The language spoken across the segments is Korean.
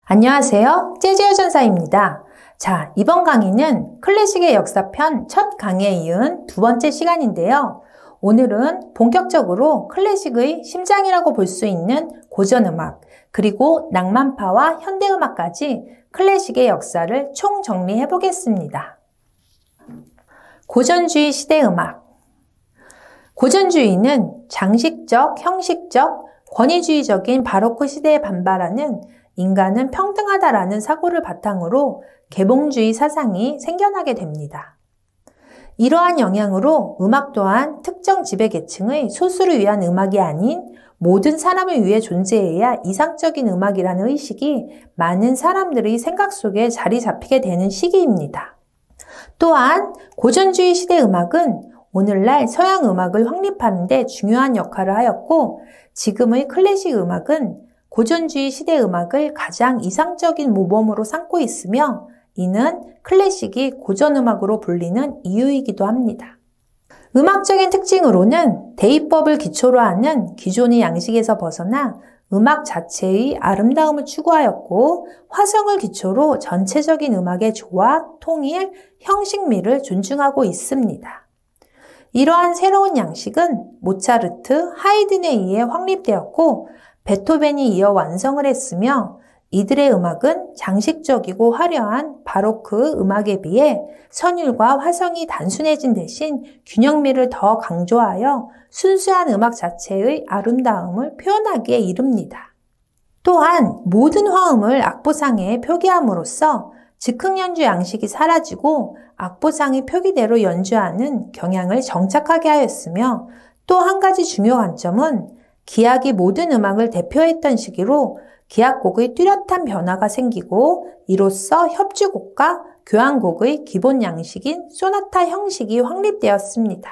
안녕하세요. 재즈 여전사입니다. 자, 이번 강의는 클래식의 역사편 첫 강의에 이은 두 번째 시간인데요. 오늘은 본격적으로 클래식의 심장이라고 볼 수 있는 고전음악, 그리고 낭만파와 현대음악까지 클래식의 역사를 총정리해 보겠습니다. 고전주의 시대음악. 고전주의는 장식적, 형식적, 권위주의적인 바로크 시대에 반발하는 인간은 평등하다라는 사고를 바탕으로 계몽주의 사상이 생겨나게 됩니다. 이러한 영향으로 음악 또한 특정 지배계층의 소수를 위한 음악이 아닌 모든 사람을 위해 존재해야 이상적인 음악이라는 의식이 많은 사람들의 생각 속에 자리 잡히게 되는 시기입니다. 또한 고전주의 시대 음악은 오늘날 서양 음악을 확립하는 데 중요한 역할을 하였고, 지금의 클래식 음악은 고전주의 시대 음악을 가장 이상적인 모범으로 삼고 있으며, 이는 클래식이 고전음악으로 불리는 이유이기도 합니다. 음악적인 특징으로는 대입법을 기초로 하는 기존의 양식에서 벗어나 음악 자체의 아름다움을 추구하였고, 화성을 기초로 전체적인 음악의 조화, 통일, 형식미를 존중하고 있습니다. 이러한 새로운 양식은 모차르트, 하이든에 의해 확립되었고, 베토벤이 이어 완성을 했으며, 이들의 음악은 장식적이고 화려한 바로크 음악에 비해 선율과 화성이 단순해진 대신 균형미를 더 강조하여 순수한 음악 자체의 아름다움을 표현하기에 이릅니다. 또한 모든 화음을 악보상에 표기함으로써 즉흥 연주 양식이 사라지고 악보상의 표기대로 연주하는 경향을 정착하게 하였으며, 또 한 가지 중요 관점은 기악이 모든 음악을 대표했던 시기로 기악곡의 뚜렷한 변화가 생기고, 이로써 협주곡과 교향곡의 기본 양식인 소나타 형식이 확립되었습니다.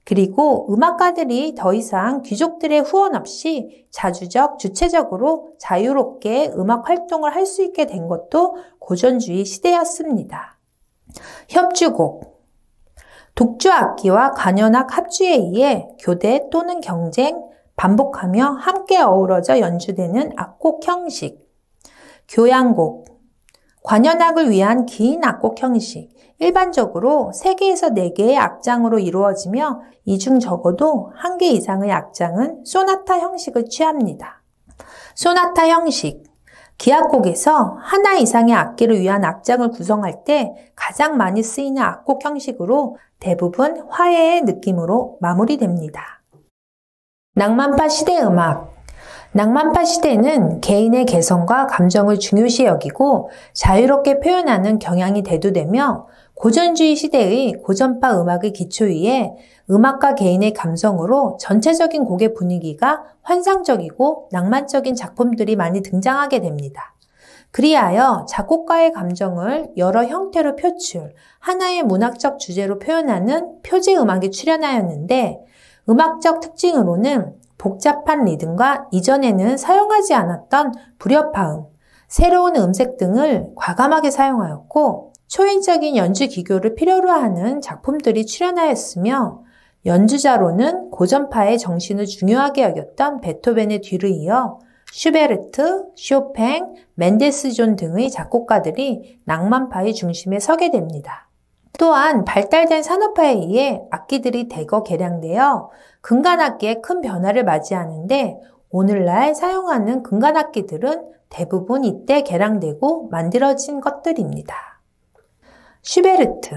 그리고 음악가들이 더 이상 귀족들의 후원 없이 자주적, 주체적으로 자유롭게 음악 활동을 할 수 있게 된 것도 고전주의 시대였습니다. 협주곡. 독주악기와 관현악 합주에 의해 교대 또는 경쟁, 반복하며 함께 어우러져 연주되는 악곡 형식. 교향곡. 관현악을 위한 긴 악곡 형식. 일반적으로 3개에서 4개의 악장으로 이루어지며 이 중 적어도 1개 이상의 악장은 소나타 형식을 취합니다. 소나타 형식. 기악곡에서 하나 이상의 악기를 위한 악장을 구성할 때 가장 많이 쓰이는 악곡 형식으로 대부분 화해의 느낌으로 마무리됩니다. 낭만파 시대 음악. 낭만파 시대는 개인의 개성과 감정을 중요시 여기고 자유롭게 표현하는 경향이 대두되며, 고전주의 시대의 고전파 음악의 기초 위에 음악가 개인의 감성으로 전체적인 곡의 분위기가 환상적이고 낭만적인 작품들이 많이 등장하게 됩니다. 그리하여 작곡가의 감정을 여러 형태로 표출, 하나의 문학적 주제로 표현하는 표제 음악이 출현하였는데, 음악적 특징으로는 복잡한 리듬과 이전에는 사용하지 않았던 불협화음, 새로운 음색 등을 과감하게 사용하였고, 초인적인 연주 기교를 필요로 하는 작품들이 출현하였으며, 연주자로는 고전파의 정신을 중요하게 여겼던 베토벤의 뒤를 이어 슈베르트, 쇼팽, 멘델스존 등의 작곡가들이 낭만파의 중심에 서게 됩니다. 또한 발달된 산업화에 의해 악기들이 대거 개량되어 금관악기의 큰 변화를 맞이하는데, 오늘날 사용하는 금관악기들은 대부분 이때 개량되고 만들어진 것들입니다. 슈베르트.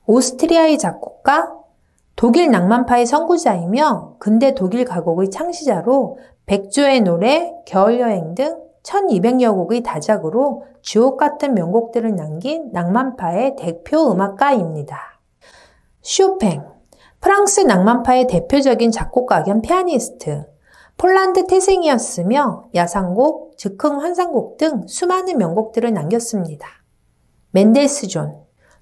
오스트리아의 작곡가, 독일 낭만파의 선구자이며 근대 독일 가곡의 창시자로 백조의 노래, 겨울여행 등 1200여 곡의 다작으로 주옥 같은 명곡들을 남긴 낭만파의 대표 음악가입니다. 쇼팽. 프랑스 낭만파의 대표적인 작곡가 겸 피아니스트. 폴란드 태생이었으며 야상곡, 즉흥 환상곡 등 수많은 명곡들을 남겼습니다. 멘델스존.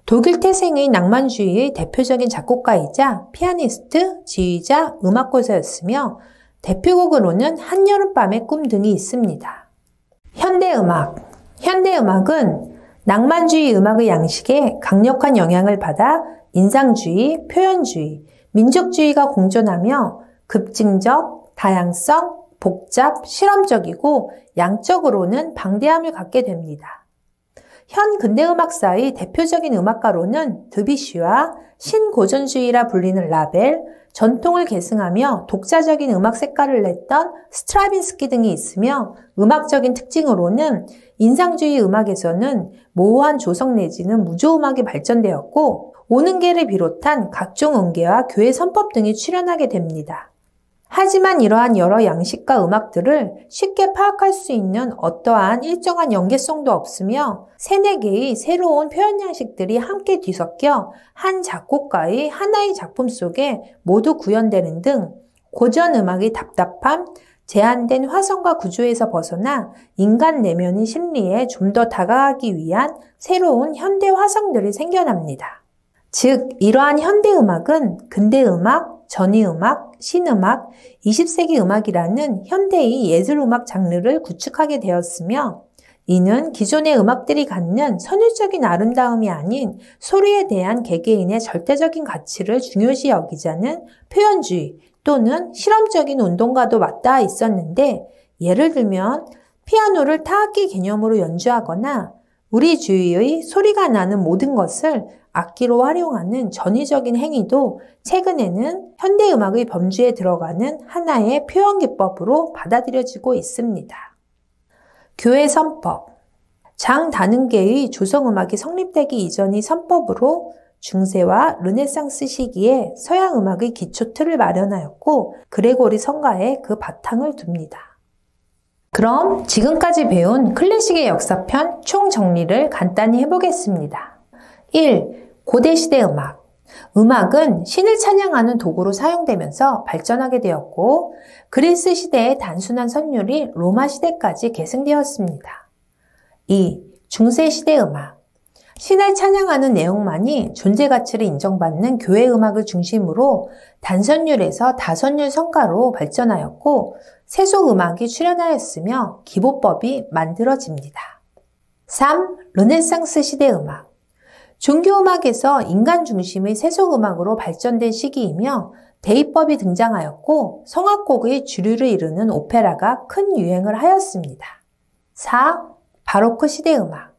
독일 태생의 낭만주의의 대표적인 작곡가이자 피아니스트, 지휘자, 음악고서였으며 대표곡으로는 한여름밤의 꿈 등이 있습니다. 현대음악. 현대음악은 낭만주의 음악의 양식에 강력한 영향을 받아 인상주의, 표현주의, 민족주의가 공존하며 급진적, 다양성, 복잡, 실험적이고 양적으로는 방대함을 갖게 됩니다. 현 근대음악사의 대표적인 음악가로는 드뷔시와 신고전주의라 불리는 라벨, 전통을 계승하며 독자적인 음악 색깔을 냈던 스트라빈스키 등이 있으며 음악적인 특징으로는 인상주의 음악에서는 모호한 조성 내지는 무조음악이 발전되었고 오능계를 비롯한 각종 음계와 교회 선법 등이 출현하게 됩니다. 하지만 이러한 여러 양식과 음악들을 쉽게 파악할 수 있는 어떠한 일정한 연계성도 없으며 세네 개의 새로운 표현 양식들이 함께 뒤섞여 한 작곡가의 하나의 작품 속에 모두 구현되는 등 고전 음악의 답답함, 제한된 화성과 구조에서 벗어나 인간 내면의 심리에 좀 더 다가가기 위한 새로운 현대 화성들이 생겨납니다. 즉, 이러한 현대 음악은 근대 음악, 전위 음악, 신음악, 20세기 음악이라는 현대의 예술음악 장르를 구축하게 되었으며 이는 기존의 음악들이 갖는 선율적인 아름다움이 아닌 소리에 대한 개개인의 절대적인 가치를 중요시 여기자는 표현주의 또는 실험적인 운동과도 맞닿아 있었는데 예를 들면 피아노를 타악기 개념으로 연주하거나 우리 주위의 소리가 나는 모든 것을 악기로 활용하는 전위적인 행위도 최근에는 현대음악의 범주에 들어가는 하나의 표현 기법으로 받아들여지고 있습니다. 교회 선법. 장다능계의 조성음악이 성립되기 이전의 선법으로 중세와 르네상스 시기에 서양음악의 기초 틀을 마련하였고 그레고리 성가에 그 바탕을 둡니다. 그럼 지금까지 배운 클래식의 역사편 총정리를 간단히 해보겠습니다. 1. 고대시대 음악. 음악은 신을 찬양하는 도구로 사용되면서 발전하게 되었고 그리스 시대의 단순한 선율이 로마 시대까지 계승되었습니다. 2. 중세시대 음악. 신을 찬양하는 내용만이 존재 가치를 인정받는 교회 음악을 중심으로 단선율에서 다선율 성가로 발전하였고 세속 음악이 출현하였으며 기보법이 만들어집니다. 3. 르네상스 시대 음악. 종교음악에서 인간 중심의 세속음악으로 발전된 시기이며 대입법이 등장하였고 성악곡의 주류를 이루는 오페라가 큰 유행을 하였습니다. 4. 바로크 시대 음악.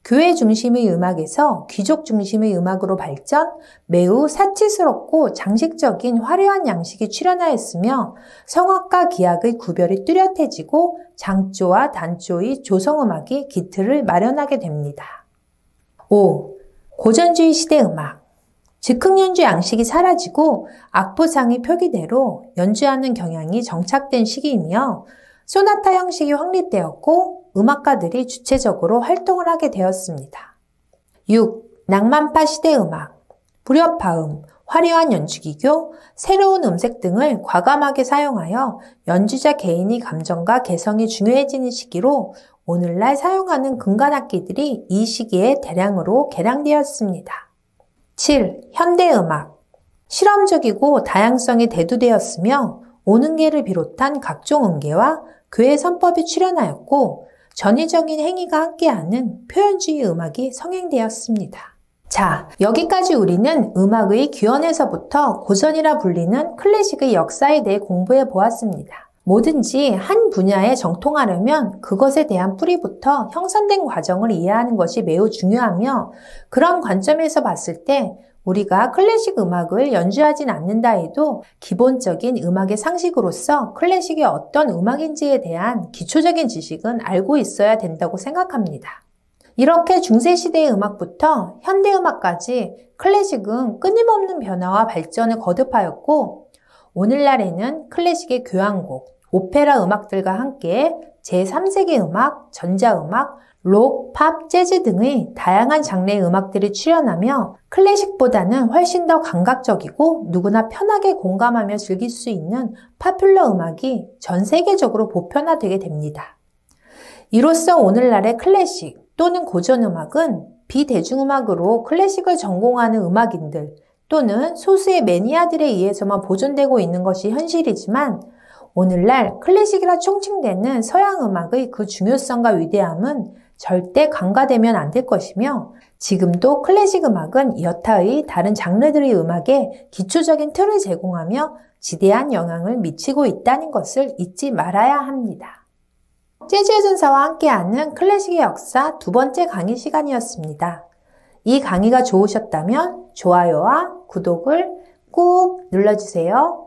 교회 중심의 음악에서 귀족 중심의 음악으로 발전, 매우 사치스럽고 장식적인 화려한 양식이 출현하였으며 성악과 기악의 구별이 뚜렷해지고 장조와 단조의 조성음악이 기틀을 마련하게 됩니다. 5. 고전주의 시대 음악. 즉흥연주 양식이 사라지고 악보상의 표기대로 연주하는 경향이 정착된 시기이며 소나타 형식이 확립되었고 음악가들이 주체적으로 활동을 하게 되었습니다. 6. 낭만파 시대 음악. 불협화음, 화려한 연주기교, 새로운 음색 등을 과감하게 사용하여 연주자 개인의 감정과 개성이 중요해지는 시기로 오늘날 사용하는 금관악기들이 이 시기에 대량으로 개량되었습니다. 7. 현대음악. 실험적이고 다양성이 대두되었으며 오능계를 비롯한 각종 음계와 교회 선법이 출현하였고 전위적인 행위가 함께하는 표현주의 음악이 성행되었습니다. 자, 여기까지 우리는 음악의 기원에서부터 고전이라 불리는 클래식의 역사에 대해 공부해 보았습니다. 뭐든지 한 분야에 정통하려면 그것에 대한 뿌리부터 형성된 과정을 이해하는 것이 매우 중요하며 그런 관점에서 봤을 때 우리가 클래식 음악을 연주하진 않는다 해도 기본적인 음악의 상식으로서 클래식이 어떤 음악인지에 대한 기초적인 지식은 알고 있어야 된다고 생각합니다. 이렇게 중세시대의 음악부터 현대음악까지 클래식은 끊임없는 변화와 발전을 거듭하였고 오늘날에는 클래식의 교향곡, 오페라 음악들과 함께 제3세기 음악, 전자음악, 록, 팝, 재즈 등의 다양한 장르의 음악들이 출현하며 클래식보다는 훨씬 더 감각적이고 누구나 편하게 공감하며 즐길 수 있는 파퓰러 음악이 전 세계적으로 보편화되게 됩니다. 이로써 오늘날의 클래식 또는 고전음악은 비대중음악으로 클래식을 전공하는 음악인들 또는 소수의 매니아들에 의해서만 보존되고 있는 것이 현실이지만 오늘날 클래식이라 총칭되는 서양 음악의 그 중요성과 위대함은 절대 간과되면 안 될 것이며 지금도 클래식 음악은 여타의 다른 장르들의 음악에 기초적인 틀을 제공하며 지대한 영향을 미치고 있다는 것을 잊지 말아야 합니다. 재즈의 전사와 함께하는 클래식의 역사 두 번째 강의 시간이었습니다. 이 강의가 좋으셨다면 좋아요와 구독을 꾹 눌러주세요.